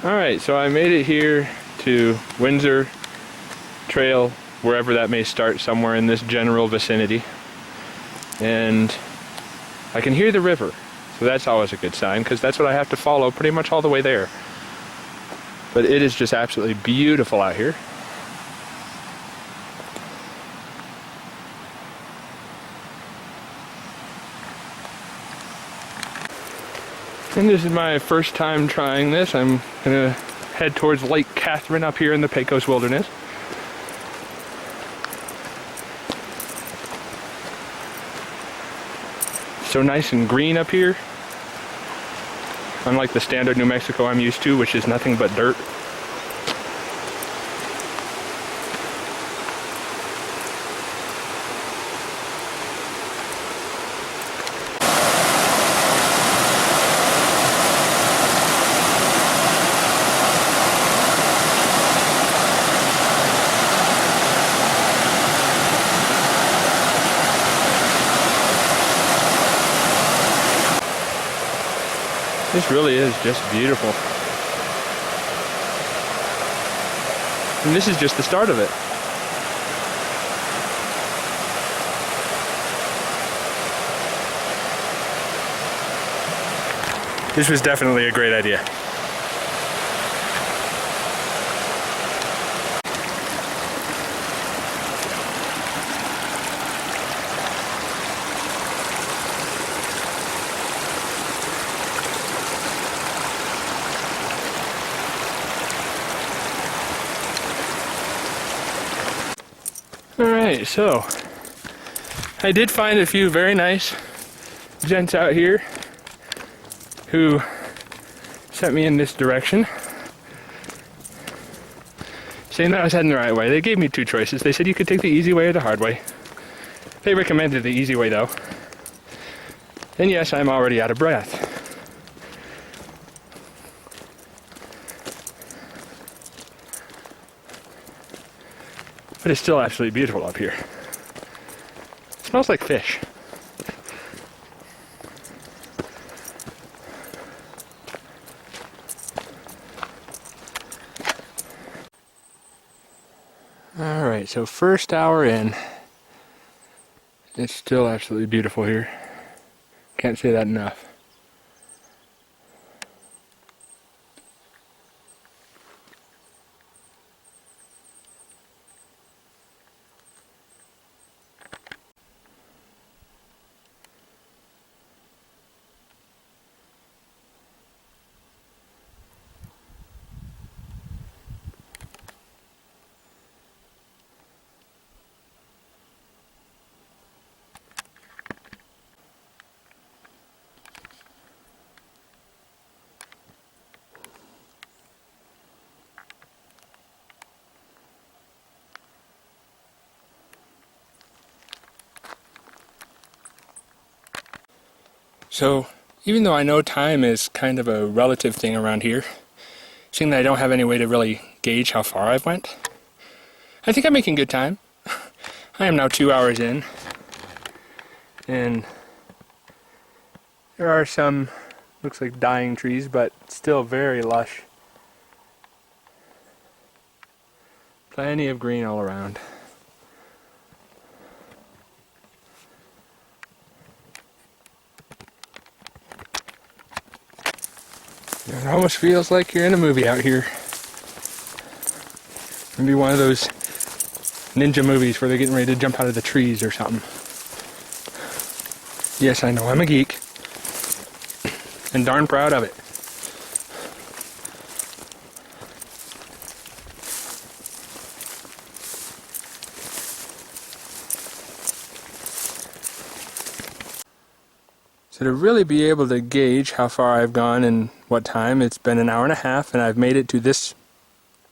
Alright, so I made it here to Windsor Trail, wherever that may start, somewhere in this general vicinity. And I can hear the river, so that's always a good sign, because that's what I have to follow pretty much all the way there. But it is just absolutely beautiful out here. And this is my first time trying this. I'm gonna head towards Lake Katherine up here in the Pecos Wilderness. So nice and green up here. Unlike the standard New Mexico I'm used to, which is nothing but dirt. This really is just beautiful. And this is just the start of it. This was definitely a great idea. Alright, so I did find a few very nice gents out here who sent me in this direction, saying that I was heading the right way. They gave me two choices. They said you could take the easy way or the hard way. They recommended the easy way though. And yes, I'm already out of breath. But it's still absolutely beautiful up here. It smells like fish. Alright, so first hour in. It's still absolutely beautiful here. Can't say that enough. So, even though I know time is kind of a relative thing around here, seeing that I don't have any way to really gauge how far I've went, I think I'm making good time. I am now 2 hours in, and there are some, looks like dying trees, but still very lush. Plenty of green all around. It almost feels like you're in a movie out here. Maybe one of those ninja movies where they're getting ready to jump out of the trees or something. Yes, I know, I'm a geek. And darn proud of it. So to really be able to gauge how far I've gone and what time, it's been an hour and a half and I've made it to this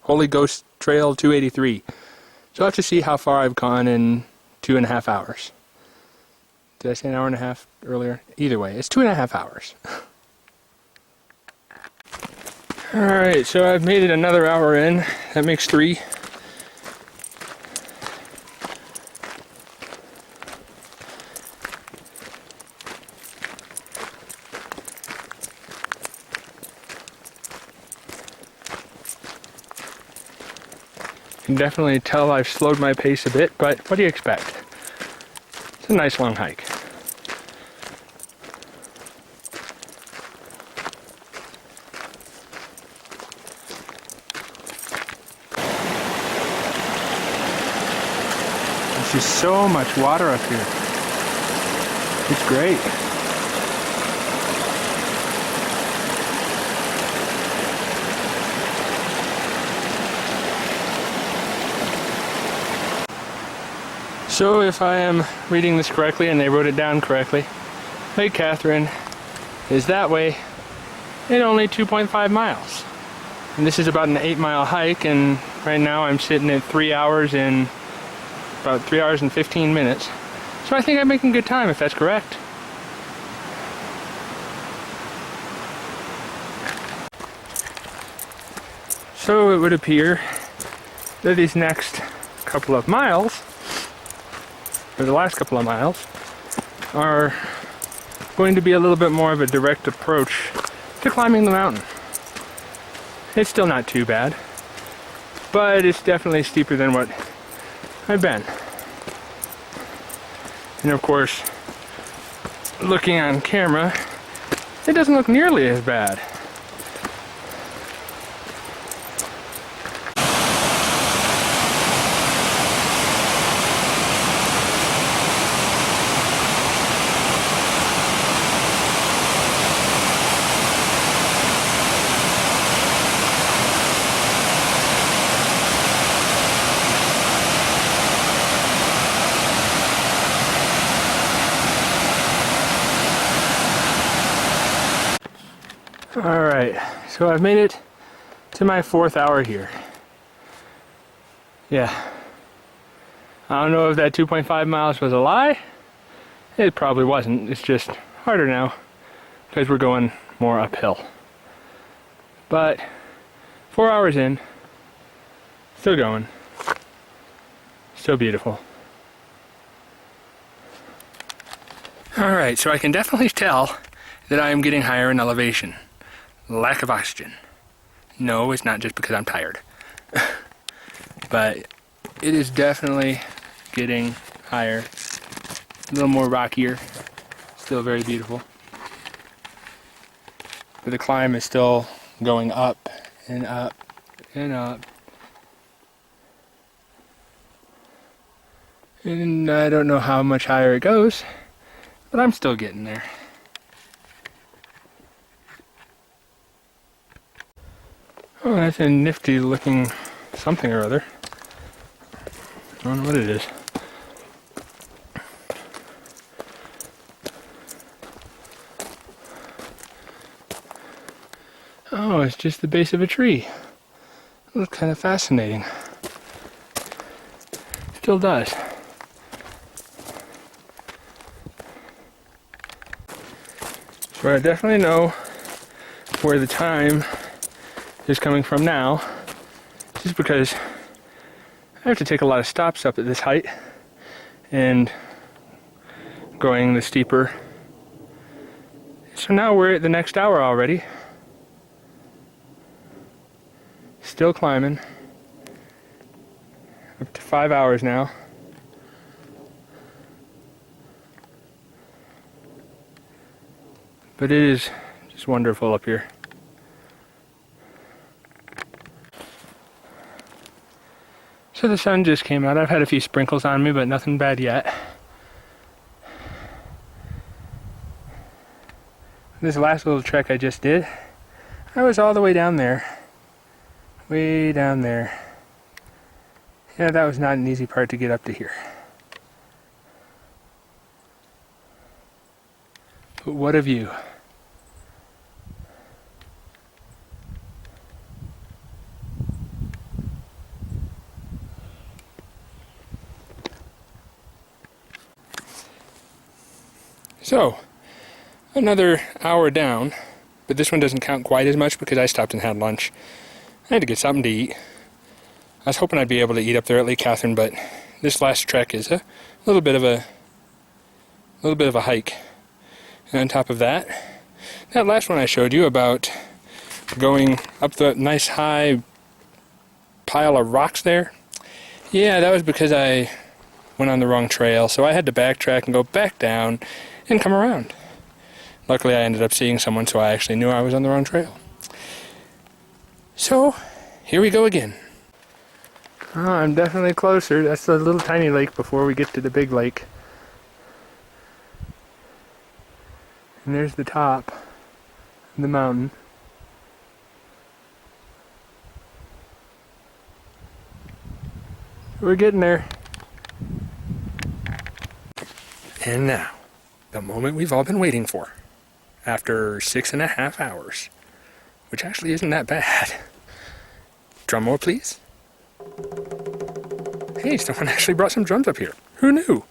Holy Ghost Trail 283. So I'll have to see how far I've gone in 2.5 hours. Did I say an hour and a half earlier? Either way, it's 2.5 hours. Alright, so I've made it another hour in. That makes 3. can definitely tell I've slowed my pace a bit, but what do you expect? It's a nice long hike. There's just so much water up here. It's great. So if I am reading this correctly, and they wrote it down correctly, Lake Katherine is that way in only 2.5 miles. And this is about an 8-mile hike, and right now I'm sitting at 3 hours and about 3 hours and 15 minutes. So I think I'm making good time, if that's correct. So it would appear that these next couple of miles, or the last couple of miles, are going to be a little bit more of a direct approach to climbing the mountain. It's still not too bad, but it's definitely steeper than what I've been. And of course, looking on camera, it doesn't look nearly as bad. Alright, so I've made it to my 4th hour here. Yeah. I don't know if that 2.5 miles was a lie. It probably wasn't. It's just harder now because we're going more uphill. But 4 hours in, still going. Still beautiful. Alright, so I can definitely tell that I am getting higher in elevation. Lack of oxygen. No, it's not just because I'm tired. But it is definitely getting higher. A little more rockier. Still very beautiful. But the climb is still going up and up and up. And I don't know how much higher it goes, but I'm still getting there. Oh, that's a nifty looking something or other. I don't know what it is. Oh, it's just the base of a tree. It looks kind of fascinating. Still does. So I definitely know where the time is coming from now, just because I have to take a lot of stops up at this height and going the steeper. So now we're at the next hour already. Still climbing. Up to 5 hours now. But it is just wonderful up here. So the sun just came out. I've had a few sprinkles on me, but nothing bad yet. This last little trek I just did, I was all the way down there. Way down there. Yeah, that was not an easy part to get up to here. But what a view. So, another hour down, but this one doesn't count quite as much because I stopped and had lunch. I had to get something to eat. I was hoping I'd be able to eat up there at Lake Katherine, but this last trek is a little bit of a hike. And on top of that, that last one I showed you about going up the nice high pile of rocks there, Yeah, that was because I went on the wrong trail, so I had to backtrack and go back down and come around. Luckily, I ended up seeing someone, so I actually knew I was on the wrong trail. So, here we go again. Oh, I'm definitely closer. That's the little tiny lake before we get to the big lake. And there's the top of the mountain. We're getting there. And now, the moment we've all been waiting for. After 6.5 hours. Which actually isn't that bad. Drum roll, please. Hey, someone actually brought some drums up here. Who knew?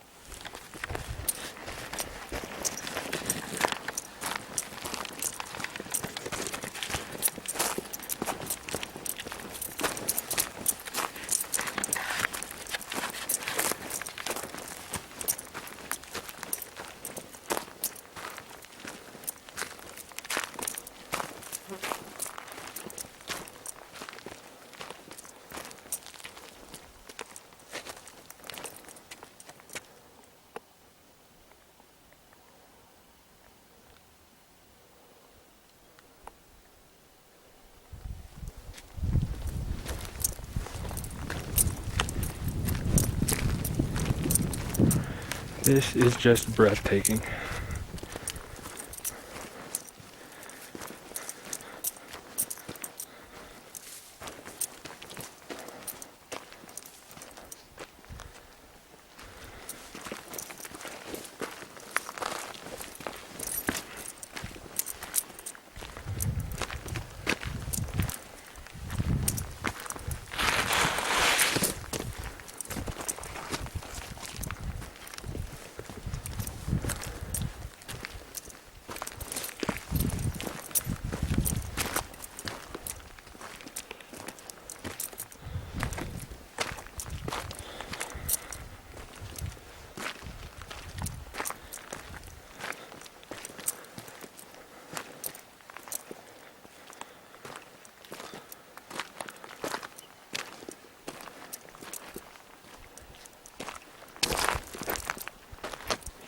This is just breathtaking.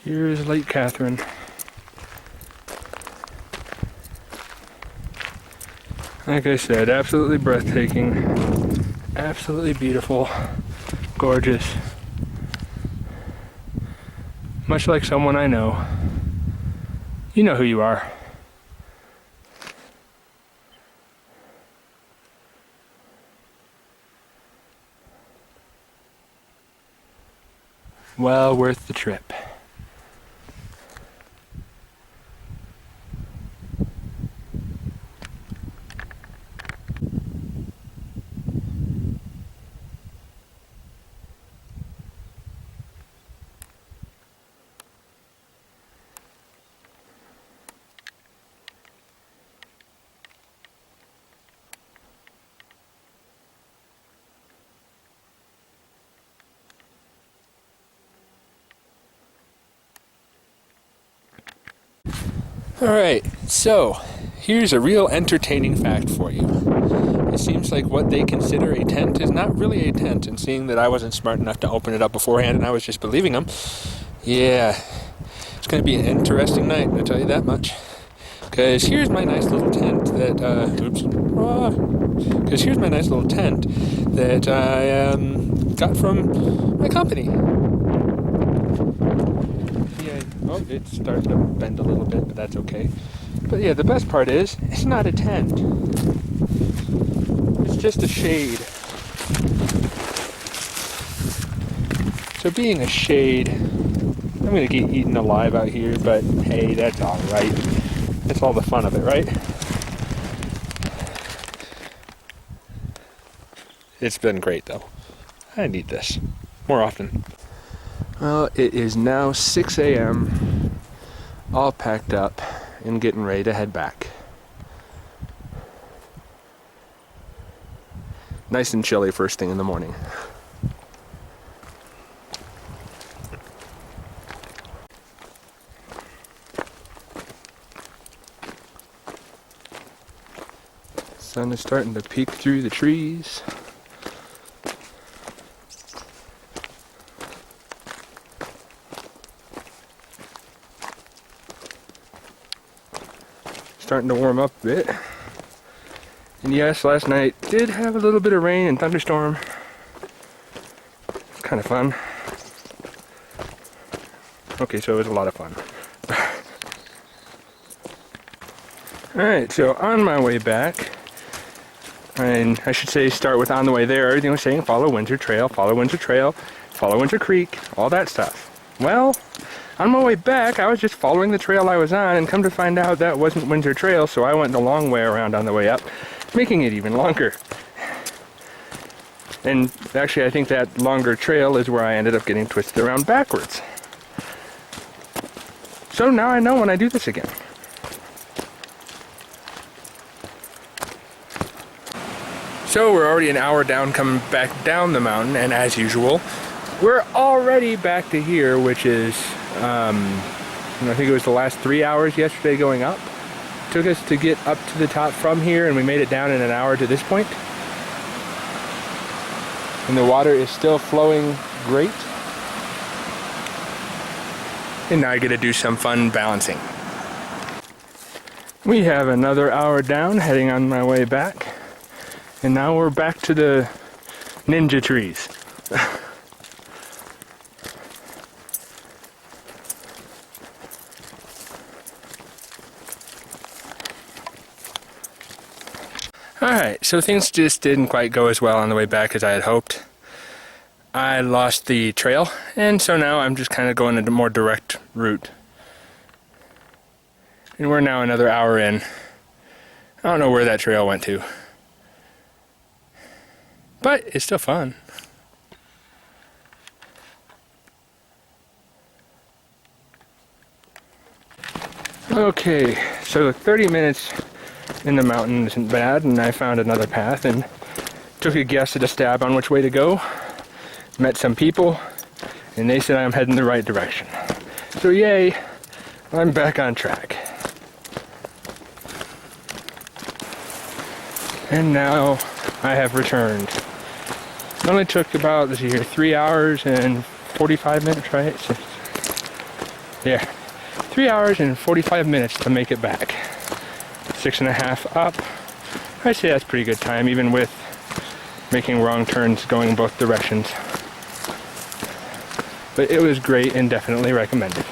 Here's Lake Katherine. Like I said, absolutely breathtaking, absolutely beautiful, gorgeous. Much like someone I know. You know who you are. Well worth the trip. Alright, so here's a real entertaining fact for you. It seems like what they consider a tent is not really a tent, and seeing that I wasn't smart enough to open it up beforehand and I was just believing them, yeah, it's going to be an interesting night, I'll tell you that much. Because here's my nice little tent that, because here's my nice little tent that I got from my company. Oh, it's starting to bend a little bit, but that's okay. But yeah, the best part is, it's not a tent. It's just a shade. So being a shade, I'm going to get eaten alive out here, but hey, that's alright. That's all the fun of it, right? It's been great, though. I need this more often. Well, it is now 6 a.m., all packed up and getting ready to head back. Nice and chilly first thing in the morning. Sun is starting to peek through the trees. starting to warm up a bit. And yes, last night did have a little bit of rain and thunderstorm. It's kind of fun. Okay, so it was a lot of fun. Alright, so on my way back, and I should say start with on the way there, everything was saying follow Windsor Trail, follow Windsor Trail, follow Windsor Creek, all that stuff. Well, on my way back, I was just following the trail I was on, and come to find out that wasn't Windsor Trail, so I went the long way around on the way up, making it even longer. And actually, I think that longer trail is where I ended up getting twisted around backwards. So now I know when I do this again. So we're already an hour down coming back down the mountain, and as usual, we're already back to here, which is, I think it was the last 3 hours yesterday going up. It took us to get up to the top from here, and we made it down in an hour to this point. And the water is still flowing great. And now I get to do some fun balancing. We have another hour down, heading on my way back. And now we're back to the ninja trees. Alright, so things just didn't quite go as well on the way back as I had hoped. I lost the trail, and so now I'm just kind of going a more direct route. And we're now another hour in. I don't know where that trail went to. But it's still fun. Okay, so 30 minutes in the mountain isn't bad, and I found another path and took a guess at a stab on which way to go. Met some people, and they said I'm heading the right direction. So yay, I'm back on track. And now I have returned. It only took about, let's see here, 3 hours and 45 minutes, right? So, yeah, 3 hours and 45 minutes to make it back. 6.5 up. I'd say that's pretty good time, even with making wrong turns going both directions. But it was great and definitely recommended.